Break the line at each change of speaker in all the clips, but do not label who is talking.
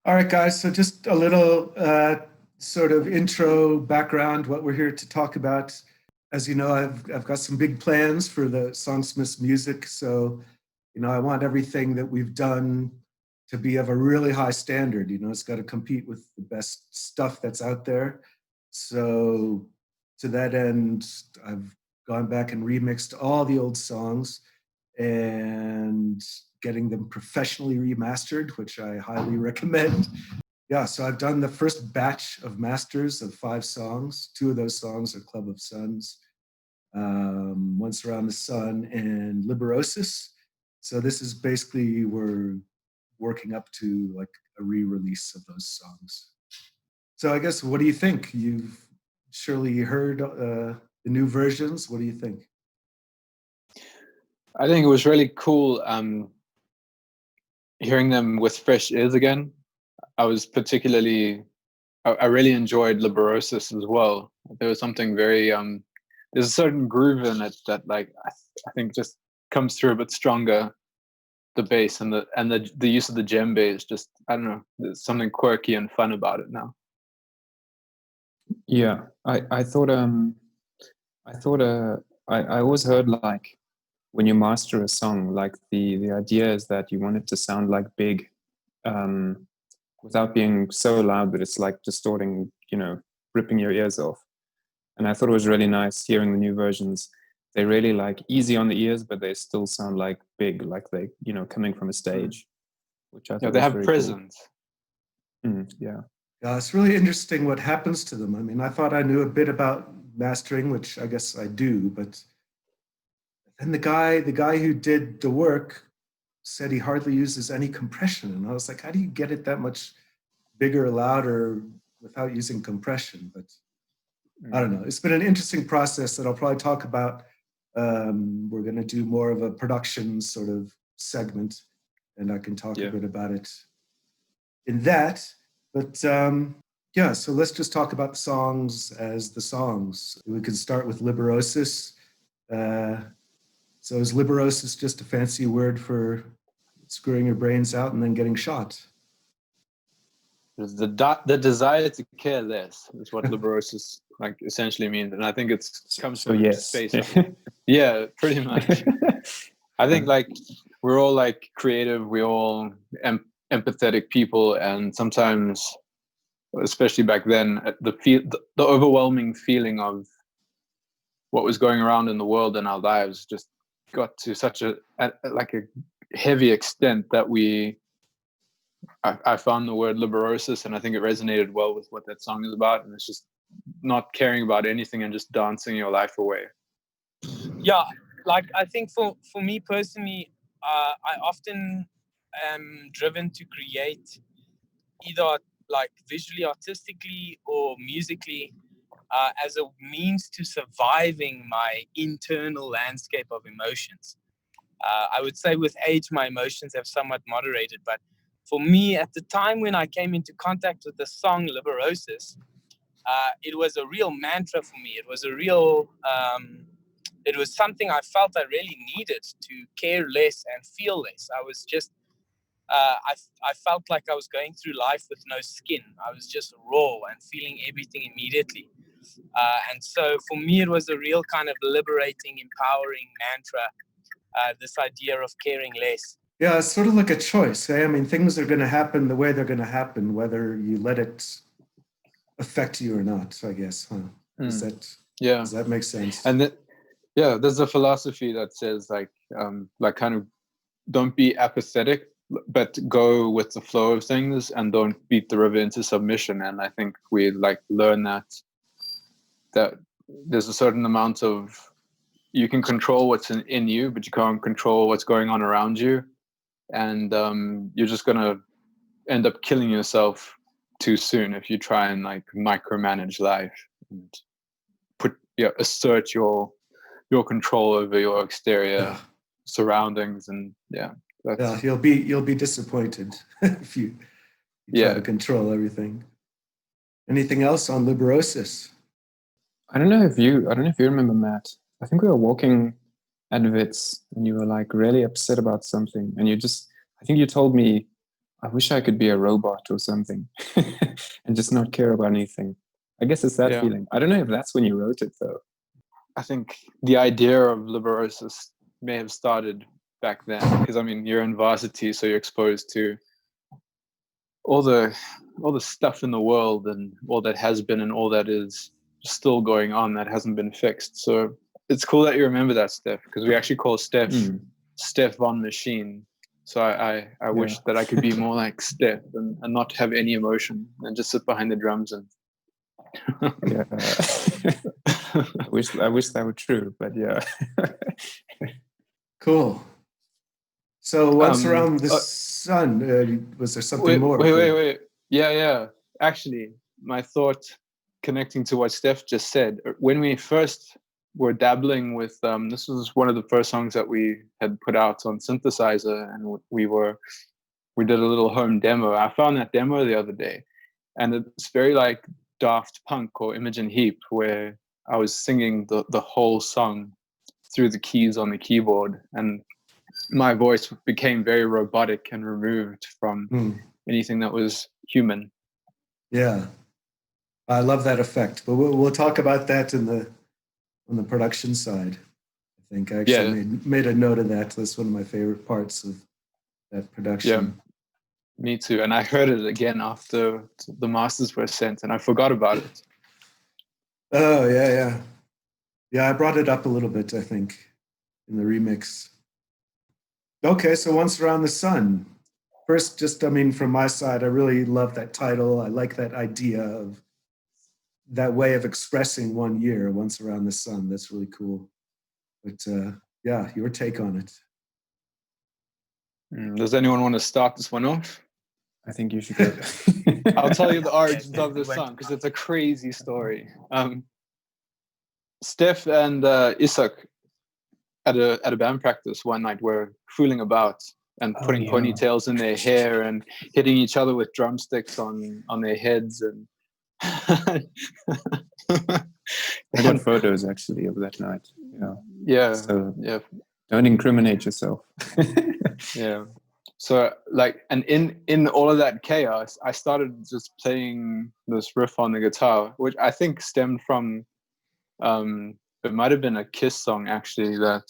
All right, guys. So just a little sort of intro background, what we're here to talk about. As you know, I've got some big plans for the Songsmiths music. So, I want everything that we've done to be of a really high standard. It's got to compete with the best stuff that's out there. So, to that end, I've gone back and remixed all the old songs and getting them professionally remastered, which I highly recommend. Yeah, so I've done the first batch of masters of 5 songs. 2 of those songs are Club of Suns, Once Around the Sun, and Liberosis. So this is basically, we're working up to like a re-release of those songs. So I guess, what do you think? You've surely heard the new versions. What do you think?
I think it was really cool hearing them with fresh ears again. I was particularly, I really enjoyed Liberosis as well. There was something very, there's a certain groove in it that I think just comes through a bit stronger. The bass and the use of the djembe is just, I don't know, there's something quirky and fun about it now.
Yeah, I thought I always heard like when you master a song, like the idea is that you want it to sound like big, without being so loud that it's like distorting, ripping your ears off. And I thought it was really nice hearing the new versions. They really like easy on the ears, but they still sound like big, like they, coming from a stage, which I thought
they
was
have
very
presence.
Cool. Yeah.
It's really interesting what happens to them. I mean, I thought I knew a bit about mastering, which I guess I do, but then the guy who did the work said he hardly uses any compression. And I was like, how do you get it that much bigger, louder without using compression? But I don't know. It's been an interesting process that I'll probably talk about. We're going to do more of a production sort of segment, and I can talk a bit about it in that. But yeah, so let's just talk about the songs as the songs. We can start with Liberosis. So is Liberosis just a fancy word for screwing your brains out and then getting shot?
The desire to care less is what Liberosis like essentially means, and I think it comes from space. Yeah, pretty much. I think like we're all like creative, we're all empathetic people, and sometimes, especially back then, the overwhelming feeling of what was going around in the world and our lives just got to such a heavy extent that I found the word Liberosis, and I think it resonated well with what that song is about, and it's just not caring about anything and just dancing your life away.
Yeah, like I think for me personally, I often am driven to create either like visually, artistically, or musically as a means to surviving my internal landscape of emotions. I would say with age, my emotions have somewhat moderated, but for me, at the time when I came into contact with the song Liberosis, it was a real mantra for me. It was a real, it was something I felt I really needed to care less and feel less. I was just, I felt like I was going through life with no skin. I was just raw and feeling everything immediately. And so for me, it was a real kind of liberating, empowering mantra, this idea of caring less.
Yeah, it's sort of like a choice. I mean, things are going to happen the way they're going to happen, whether you let it affect you or not, I guess. Huh? Does that make sense?
And there's a philosophy that says like kind of don't be apathetic, but go with the flow of things and don't beat the river into submission. And I think we like learn that there's a certain amount of, you can control what's in you, but you can't control what's going on around you. And you're just going to end up killing yourself too soon if you try and like micromanage life and assert your control over your exterior surroundings. And
you'll be disappointed if you try to control everything. Anything else on Liberosis?
I don't know if you remember, Matt. I think we were walking at Wits and you were like really upset about something, and I think you told me I wish I could be a robot or something and just not care about anything. I guess it's that feeling. I don't know if that's when you wrote it though.
I think the idea of Liberosis may have started back then, because I mean, you're in varsity, so you're exposed to all the stuff in the world and all that has been and all that is still going on that hasn't been fixed. So it's cool that you remember that, Stef, because we actually call Stef Stef von Machine. So I wish that I could be more like Stef and not have any emotion and just sit behind the drums and
yeah. I wish that were true, but yeah.
Cool. So once around the sun, was there something more?
Wait. Yeah. Actually, my thought connecting to what Stef just said, when we first were dabbling with, this was one of the first songs that we had put out on synthesizer, and we did a little home demo. I found that demo the other day, and it's very like Daft Punk or Imogen Heap, where I was singing the whole song through the keys on the keyboard, and my voice became very robotic and removed from anything that was human.
Yeah, I love that effect, but we'll talk about that on the production side. I think I actually made a note of that. That's one of my favorite parts of that production.
Yeah, me too. And I heard it again after the masters were sent, and I forgot about it.
Oh yeah. I brought it up a little bit, I think, in the remix. Okay, so Once Around the Sun. First, just, I mean, from my side, I really love that title. I like that idea of that way of expressing 1 year, Once Around the Sun. That's really cool. But yeah, your take on it.
Does anyone want to start this one off?
I think you should go.
I'll tell you the origins of this song, because it's a crazy story. Stef and Izak at a band practice one night were fooling about and putting ponytails in their hair and hitting each other with drumsticks on their heads. And
I got photos actually of that night.
Yeah.
So
yeah.
Don't incriminate yourself.
Yeah. So like, and in all of that chaos, I started just playing this riff on the guitar, which I think stemmed from, it might have been a Kiss song actually, that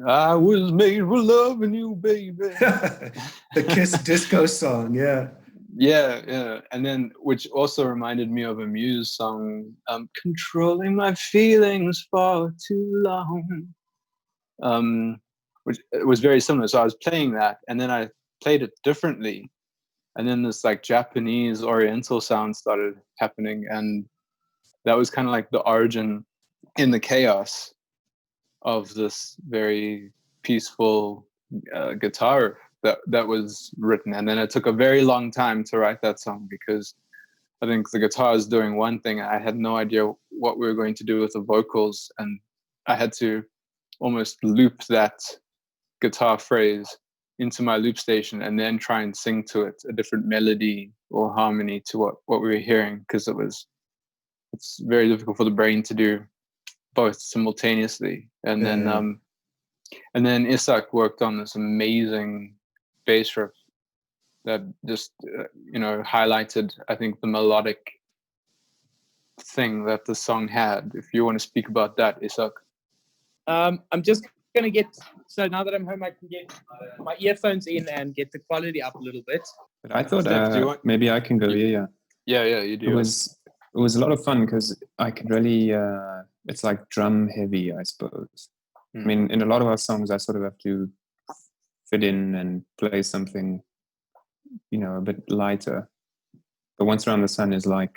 I was made for loving you, baby.
The Kiss disco song, yeah.
Yeah. And then, which also reminded me of a Muse song, Controlling My Feelings for Too Long. Which it was very similar. So I was playing that, and then I played it differently. And then this like Japanese Oriental sound started happening. And that was kind of like the origin in the chaos of this very peaceful guitar that was written. And then it took a very long time to write that song, because I think the guitar is doing one thing. I had no idea what we were going to do with the vocals, and I had to almost loop that guitar phrase into my loop station and then try and sing to it a different melody or harmony to what we were hearing, because it's very difficult for the brain to do both simultaneously. And then Izak worked on this amazing bass riff that just highlighted, I think, the melodic thing that the song had. If you want to speak about that, Izak.
I'm just gonna get, so now that I'm home, I can get my earphones in and get the quality up a little bit.
But I thought maybe I can go. Yeah,
you do.
It was a lot of fun, because I could really it's like drum heavy, I suppose. I mean, in a lot of our songs I sort of have to fit in and play something a bit lighter, but Once Around the Sun is like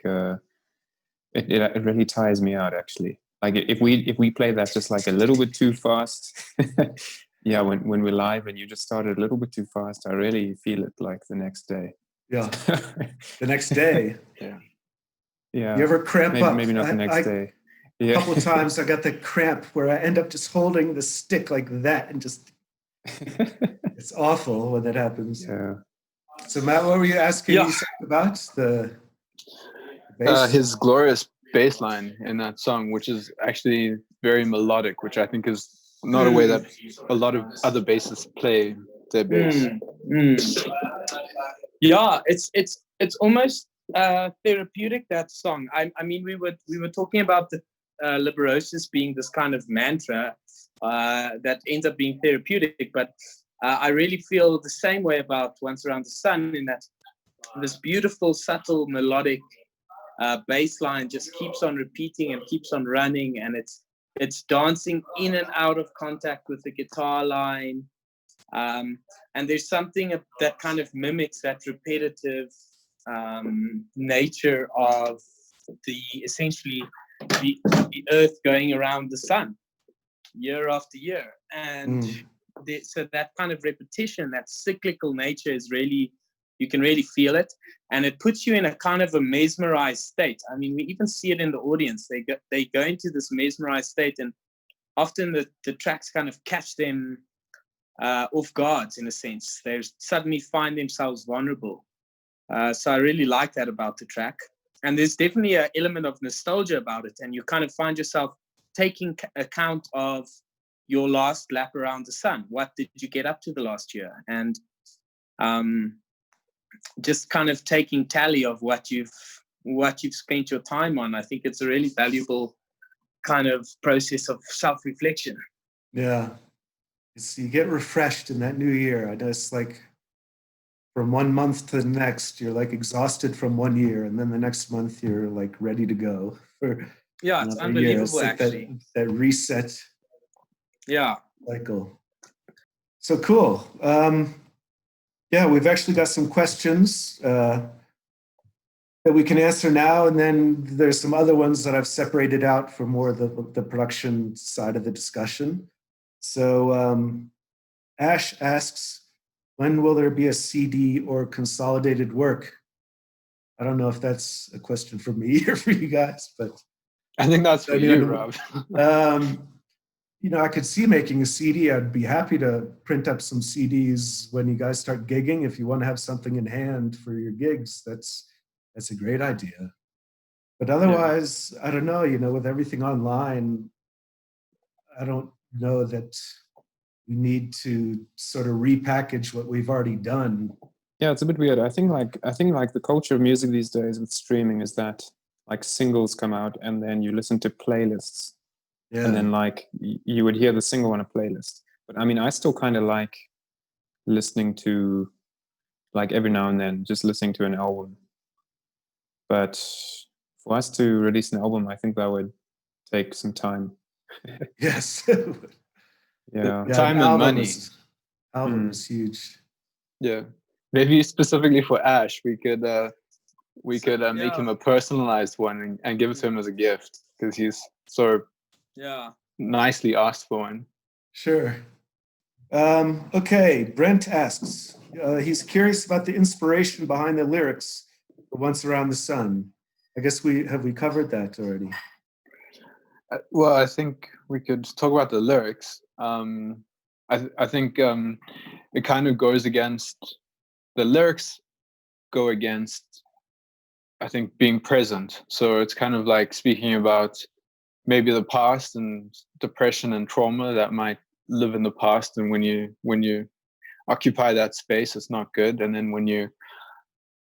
it really tires me out, actually. Like if we play that just like a little bit too fast, when we're live and you just started a little bit too fast, I really feel it like the next day.
Yeah, the next day.
Yeah.
You ever cramp up?
Maybe not the next day. Yeah.
A couple of times I got the cramp where I end up just holding the stick like that and just, it's awful when that happens.
Yeah.
So Matt, what were you asking me about? The bass?
His glorious bass line in that song, which is actually very melodic, which I think is not a way that a lot of other bassists play their bass.
Yeah, it's almost therapeutic, that song. I mean, we were talking about the Liberosis being this kind of mantra that ends up being therapeutic, but I really feel the same way about Once Around the Sun, in that this beautiful, subtle, melodic bass line just keeps on repeating and keeps on running, and it's dancing in and out of contact with the guitar line. And there's something that kind of mimics that repetitive nature of essentially the Earth going around the sun year after year. And so that kind of repetition, that cyclical nature is really, you can really feel it. And it puts you in a kind of a mesmerized state. I mean, we even see it in the audience. They go into this mesmerized state, and often the tracks kind of catch them off guard, in a sense. They suddenly find themselves vulnerable. So I really like that about the track. And there's definitely an element of nostalgia about it. And you kind of find yourself taking account of your last lap around the sun. What did you get up to the last year? And just kind of taking tally of what you've spent your time on. I think it's a really valuable kind of process of self-reflection.
Yeah. You get refreshed in that new year. I just like from one month to the next, you're like exhausted from one year, and then the next month you're like ready to go for
it's unbelievable. It's like
actually that reset.
Yeah.
Cycle. So cool. Yeah, we've actually got some questions that we can answer now, and then there's some other ones that I've separated out for more of the production side of the discussion. So Ash asks, when will there be a CD or consolidated work? I don't know if that's a question for me or for you guys, but
I think that's for you, Rob.
You know, I could see making a CD. I'd be happy to print up some CDs when you guys start gigging. If you want to have something in hand for your gigs, that's a great idea. But otherwise, I don't know, you know, with everything online, I don't know that we need to sort of repackage what we've already done.
Yeah, it's a bit weird. I think like the culture of music these days with streaming is that like singles come out and then you listen to playlists. Yeah. And then like you would hear the single on a playlist. But I mean, I still kind of like listening to, like every now and then, just listening to an album. But for us to release an album, I think that would take some time.
Yes.
Yeah.
Time and money.
Album is huge.
Yeah. Maybe specifically for Ash, we could make him a personalized one and give it to him as a gift, because he's so nicely asked for one.
Sure. Okay, Brent asks, he's curious about the inspiration behind the lyrics for Once Around the Sun. I guess we covered that already.
Well, I think we could talk about the lyrics. I think it kind of goes against, the lyrics go against, I think, being present. So it's kind of like speaking about maybe the past and depression and trauma that might live in the past, and when you occupy that space, it's not good. And then when you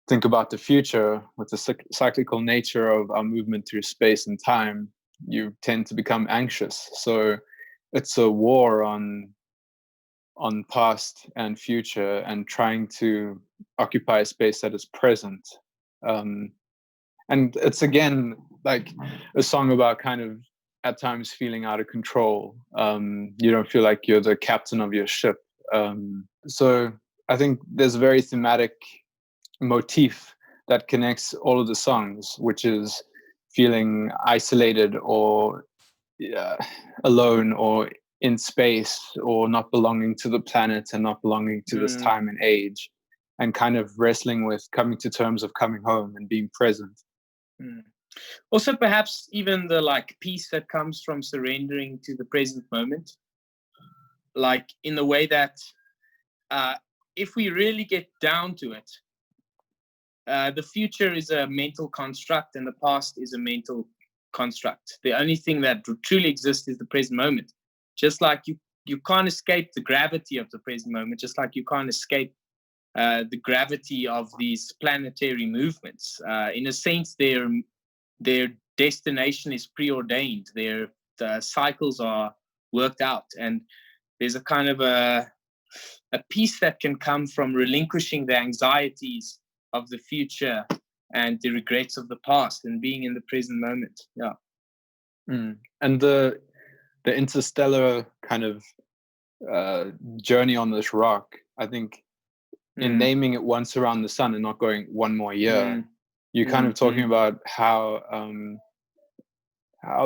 think about the future with the cyclical nature of our movement through space and time, you tend to become anxious. So it's a war on past and future, and trying to occupy a space that is present. And it's again like a song about kind of at times feeling out of control. You don't feel like you're the captain of your ship. So I think there's a very thematic motif that connects all of the songs, which is feeling isolated or alone or in space, or not belonging to the planet and not belonging to this time and age, and kind of wrestling with coming to terms of coming home and being present.
Also, perhaps even the like peace that comes from surrendering to the present moment, like in the way that if we really get down to it, the future is a mental construct and the past is a mental construct. The only thing that truly exists is the present moment. Just like you can't escape the gravity of the present moment, just like you can't escape the gravity of these planetary movements. In a sense, their destination is preordained. The cycles are worked out, and there's a kind of a peace that can come from relinquishing the anxieties of the future and the regrets of the past and being in the present moment. Yeah.
And the interstellar kind of journey on this rock, I think in naming it Once Around the Sun and not going one more year, you're kind of talking about how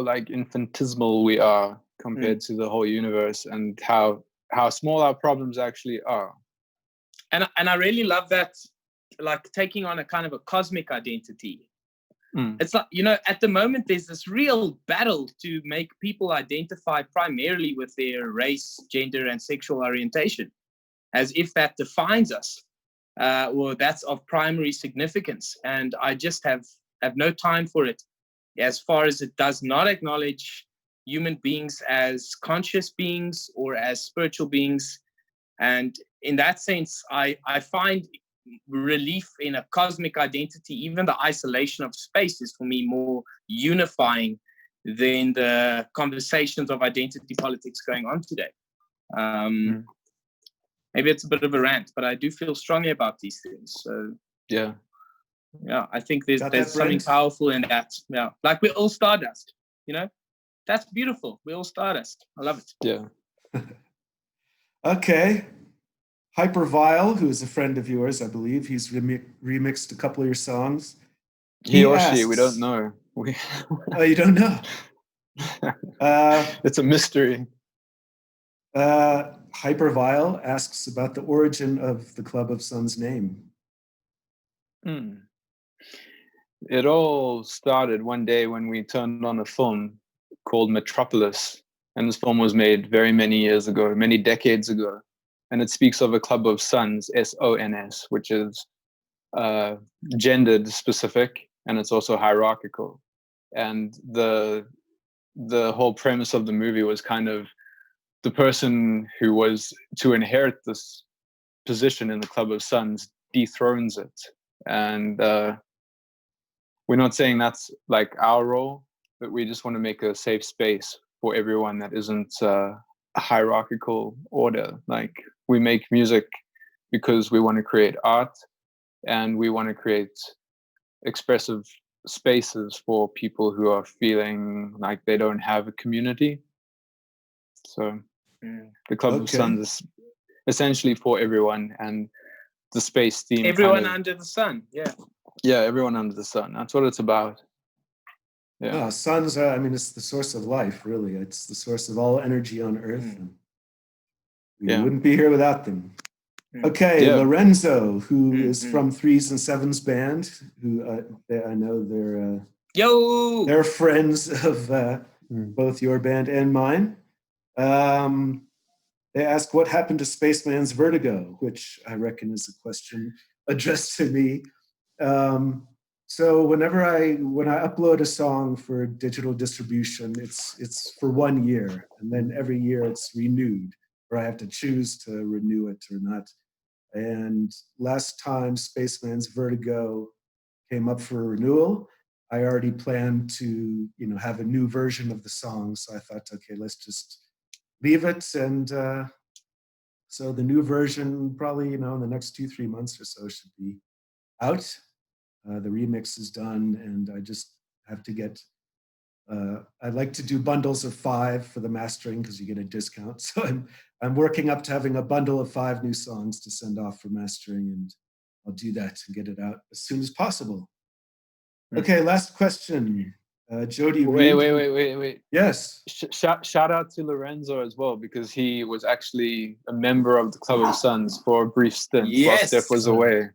like infinitesimal we are compared to the whole universe, and how small our problems actually are.
And I really love that, like taking on a kind of a cosmic identity. It's like, you know, at the moment there's this real battle to make people identify primarily with their race, gender, and sexual orientation, as if that defines us, or that's of primary significance. And I just have no time for it, as far as it does not acknowledge human beings as conscious beings or as spiritual beings. And in that sense, I find relief in a cosmic identity. Even the isolation of space is for me more unifying than the conversations of identity politics going on today. Maybe it's a bit of a rant, but I do feel strongly about these things. So
yeah,
I think there's something powerful in that. Yeah, like we're all stardust, you know. That's beautiful. We're all stardust. I love it.
Yeah.
Okay. Hypervile, who is a friend of yours, I believe, he's remixed a couple of your songs.
He or she, we don't know.
Oh, you don't know?
It's a mystery.
Hypervile asks about the origin of the Club of Suns name.
It all started one day when we turned on a film called Metropolis, and this film was made very many years ago, many decades ago. And it speaks of a club of sons, S-O-N-S, which is gendered specific, and it's also hierarchical. And the whole premise of the movie was kind of the person who was to inherit this position in the club of sons dethrones it. And we're not saying that's like our role, but we just want to make a safe space for everyone that isn't a hierarchical order. Like, we make music because we want to create art, and we want to create expressive spaces for people who are feeling like they don't have a community. So the Club of Suns is essentially for everyone, and the space theme.
Everyone under the sun, yeah.
Yeah, everyone under the sun. That's what it's about. Yeah.
Suns are, I mean, it's the source of life, really. It's the source of all energy on Earth. And we wouldn't be here without them. Okay, Lorenzo, who is from Threes and Sevens band, who I know they're friends of both your band and mine. They ask what happened to Spacemans Vertigo, which I reckon is a question addressed to me. So when I upload a song for digital distribution, it's for 1 year, and then every year it's renewed, or I have to choose to renew it or not. And last time Spacemans Vertigo came up for renewal, I already planned to, have a new version of the song. So I thought, okay, let's just leave it. And so the new version probably, in the next 2-3 months or so should be out. The remix is done, and I just have to get, I like to do bundles of 5 for the mastering because you get a discount. So I'm working up to having a bundle of 5 new songs to send off for mastering, and I'll do that and get it out as soon as possible. Okay, last question. Jody Reed.
Wait.
Yes.
Shout out to Lorenzo as well, because he was actually a member of the Club of Suns for a brief stint while Stef was away.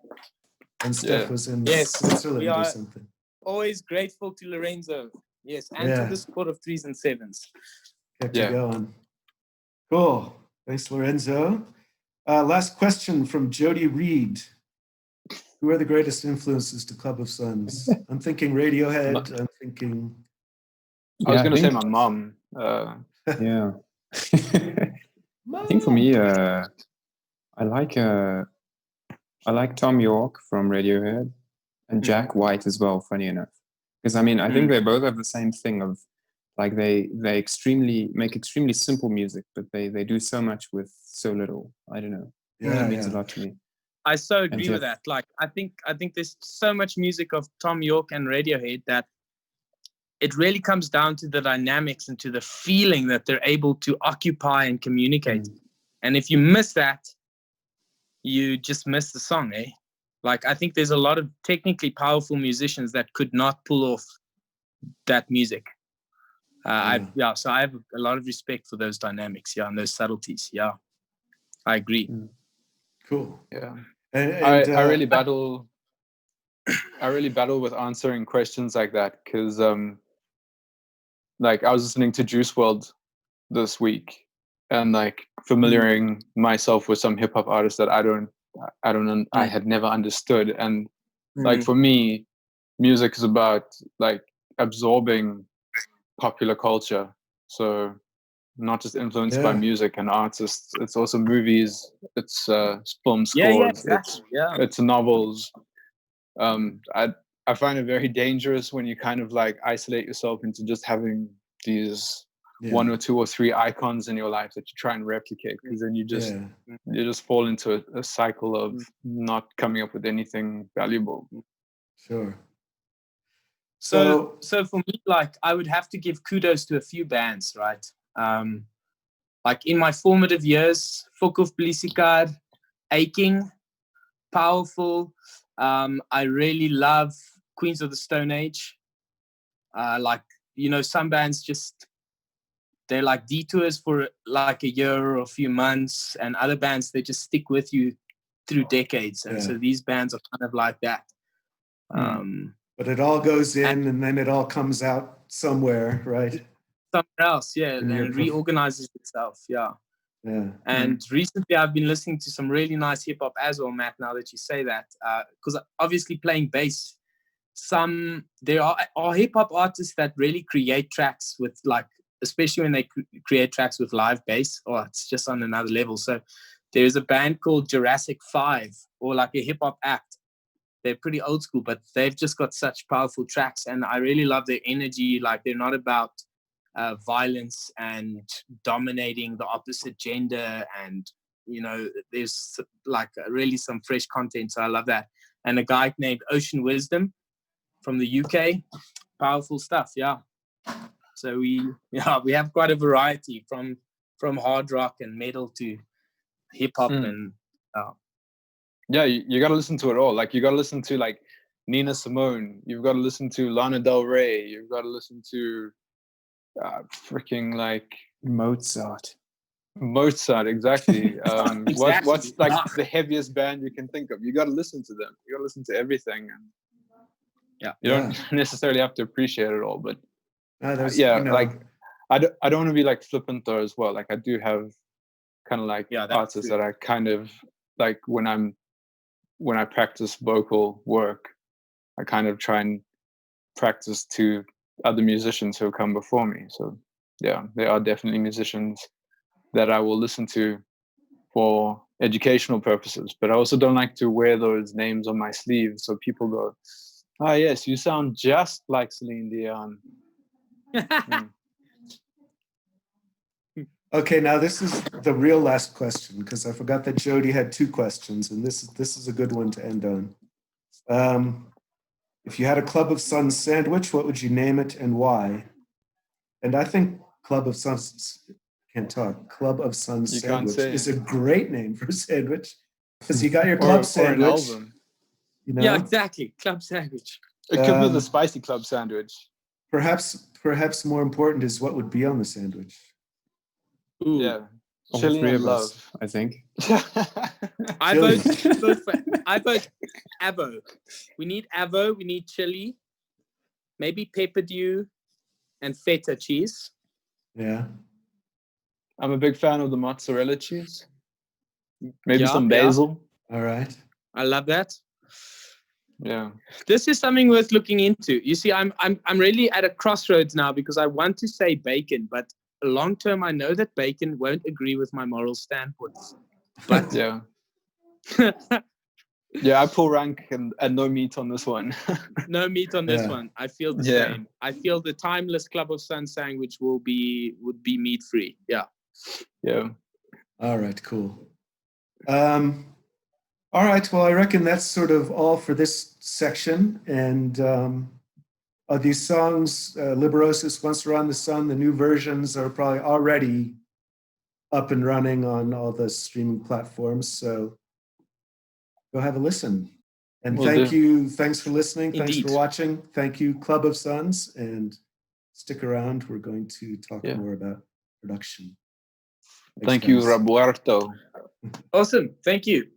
And Stef was in Switzerland or something.
Always grateful to Lorenzo. Yes, and to the support of Threes and Sevens.
Kept you going. Cool. Thanks, Lorenzo. Last question from Jody Reed. Who are the greatest influences to Club of Suns? I'm thinking Radiohead. I'm thinking...
I was going to say my mom.
Yeah. I think for me, I like Tom York from Radiohead and Jack White as well. Funny enough, because I mean, I think they both have the same thing of like they make extremely simple music, but they do so much with so little. I don't know.
Yeah,
It means a lot to me.
I so agree with that. Like, I think there's so much music of Tom York and Radiohead that it really comes down to the dynamics and to the feeling that they're able to occupy and communicate. And if you miss that, you just miss the song, eh? Like, I think there's a lot of technically powerful musicians that could not pull off that music. So I have a lot of respect for those dynamics, and those subtleties. Yeah, I agree.
Cool.
Yeah.
And
I really battle with answering questions like that because like I was listening to Juice WRLD this week and like familiarizing myself with some hip hop artists that I had never understood. And like for me, music is about like absorbing popular culture. So not just influenced by music and artists, it's also movies, it's film scores, it's novels. I find it very dangerous when you kind of like isolate yourself into just having these one or two or three icons in your life that you try and replicate, because then you just fall into a cycle of not coming up with anything valuable.
Sure.
So for me, like, I would have to give kudos to a few bands, right? Like in my formative years, Fokuf Blisikar, Aching, Powerful. I really love Queens of the Stone Age. Like, you know, some bands they're like detours for like a year or a few months, and other bands, they just stick with you through decades. And so these bands are kind of like that.
But it all goes in and then it all comes out somewhere, right?
Somewhere else, and reorganizes itself, And recently I've been listening to some really nice hip hop as well, Matt, now that you say that, because obviously playing bass, there are hip hop artists that really create tracks with, like, especially when they create tracks with live bass, it's just on another level. So there's a band called Jurassic 5, or like a hip hop act. They're pretty old school, but they've just got such powerful tracks, and I really love their energy. Like, they're not about violence and dominating the opposite gender, and you know, there's like really some fresh content, so I love that. And a guy named Ocean Wisdom from the UK, powerful stuff. So we have quite a variety from hard rock and metal to hip hop. And
you got to listen to it all. Like, you got to listen to like Nina Simone, you've got to listen to Lana Del Rey, you've got to listen to freaking like
Mozart,
exactly. What's like the heaviest band you can think of? You got to listen to them. You got to listen to everything, and you don't necessarily have to appreciate it all, but like I don't want to be like flippant though as well. Like, I do have kind of like artists that I kind of like when I practice vocal work, I kind of try and practice to other musicians who have come before me. So there are definitely musicians that I will listen to for educational purposes, but I also don't like to wear those names on my sleeve so people go, "Ah, yes, you sound just like Celine Dion."
Okay, now this is the real last question, because I forgot that Jody had 2 questions, and this is a good one to end on. If you had a Club of Suns sandwich, what would you name it and why? And I think Club of Suns sandwich is a great name for a sandwich, because you got your club sandwich.
Or an album.
You know?
Yeah, exactly. Club sandwich.
It could be the spicy club sandwich.
Perhaps more important is what would be on the sandwich.
Ooh.
Yeah.
All
Chili
3
and
of
love.
us, I think.
I vote Avo. We need Avo. We need chili. Maybe pepper dew and feta cheese.
Yeah.
I'm a big fan of the mozzarella cheese. Maybe some basil.
All right.
I love that.
Yeah.
This is something worth looking into. You see, I'm really at a crossroads now, because I want to say bacon, but long term, I know that Bacon won't agree with my moral standpoints, but
Yeah. Yeah, I pull rank and no meat on this one.
no meat on this
Yeah.
one. I feel the
Yeah.
same. I feel the timeless Club of Sun sandwich would be meat free. Yeah.
Yeah.
All right, cool. All right, well, I reckon that's sort of all for this section. And these songs, Liberosis, Once Around the Sun, the new versions are probably already up and running on all the streaming platforms. So go have a listen. And
Will do.
thanks for listening. Thanks
Indeed.
for watching. Thank you, Club of Suns. And stick around. We're going to talk more about production. Thanks,
Thank you,
guys.
Roberto.
Awesome. Thank you.